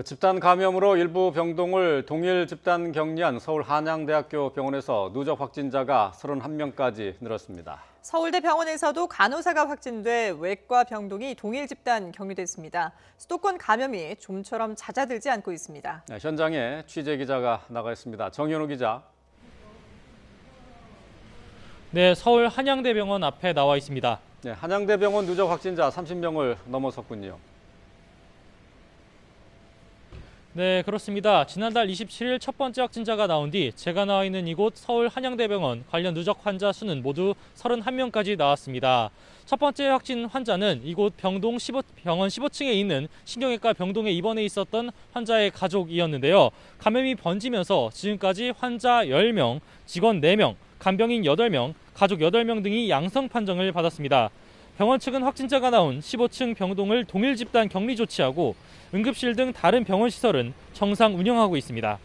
집단 감염으로 일부 병동을 동일 집단 격리한 서울 한양대학교 병원에서 누적 확진자가 31명까지 늘었습니다. 서울대병원에서도 간호사가 확진돼 외과 병동이 동일 집단 격리됐습니다. 수도권 감염이 좀처럼 잦아들지 않고 있습니다. 네, 현장에 취재 기자가 나가 있습니다. 정현우 기자. 네, 서울 한양대병원 앞에 나와 있습니다. 네, 한양대병원 누적 확진자 30명을 넘어섰군요. 네, 그렇습니다. 지난달 27일 첫 번째 확진자가 나온 뒤 제가 나와 있는 이곳 서울 한양대병원 관련 누적 환자 수는 모두 31명까지 나왔습니다. 첫 번째 확진 환자는 이곳 병원 15층에 있는 신경외과 병동에 입원해 있었던 환자의 가족이었는데요. 감염이 번지면서 지금까지 환자 10명, 직원 4명, 간병인 8명, 가족 8명 등이 양성 판정을 받았습니다. 병원 측은 확진자가 나온 15층 병동을 동일 집단 격리 조치하고 응급실 등 다른 병원 시설은 정상 운영하고 있습니다.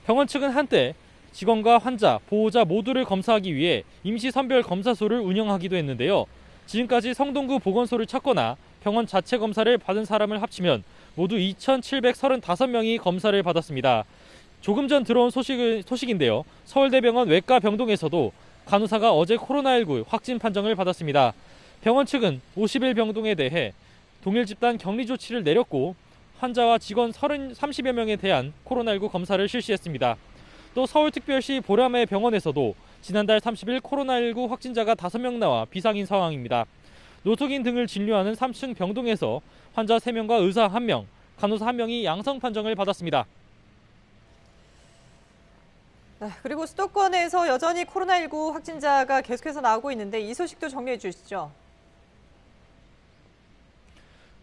병원 측은 한때 직원과 환자, 보호자 모두를 검사하기 위해 임시 선별 검사소를 운영하기도 했는데요. 지금까지 성동구 보건소를 찾거나 병원 자체 검사를 받은 사람을 합치면 모두 2,735명이 검사를 받았습니다. 조금 전 들어온 소식인데요. 서울대병원 외과 병동에서도 간호사가 어제 코로나19 확진 판정을 받았습니다. 병원 측은 50일 병동에 대해 동일 집단 격리 조치를 내렸고 환자와 직원 30여 명에 대한 코로나19 검사를 실시했습니다. 또 서울특별시 보라매 병원에서도 지난달 30일 코로나19 확진자가 5명 나와 비상인 상황입니다. 노숙인 등을 진료하는 3층 병동에서 환자 3명과 의사 1명, 간호사 1명이 양성 판정을 받았습니다. 네, 그리고 수도권에서 여전히 코로나19 확진자가 계속해서 나오고 있는데 이 소식도 정리해 주시죠.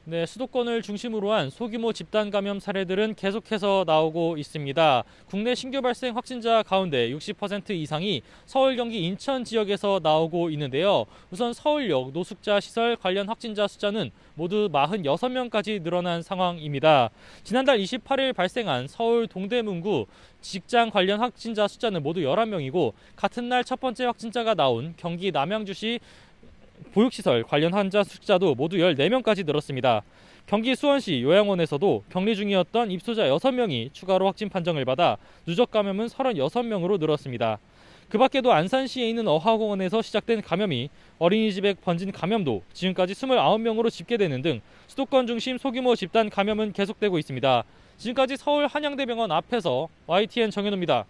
네, 수도권을 중심으로 한 소규모 집단 감염 사례들은 계속해서 나오고 있습니다. 국내 신규 발생 확진자 가운데 60% 이상이 서울, 경기, 인천 지역에서 나오고 있는데요. 우선 서울역 노숙자 시설 관련 확진자 숫자는 모두 46명까지 늘어난 상황입니다. 지난달 28일 발생한 서울 동대문구 직장 관련 확진자 숫자는 모두 11명이고 같은 날 첫 번째 확진자가 나온 경기 남양주시 보육시설 관련 환자 숫자도 모두 14명까지 늘었습니다. 경기 수원시 요양원에서도 격리 중이었던 입소자 6명이 추가로 확진 판정을 받아 누적 감염은 36명으로 늘었습니다. 그 밖에도 안산시에 있는 어하공원에서 시작된 감염이 어린이집에 번진 감염도 지금까지 29명으로 집계되는 등 수도권 중심 소규모 집단 감염은 계속되고 있습니다. 지금까지 서울 한양대병원 앞에서 YTN 정현우입니다.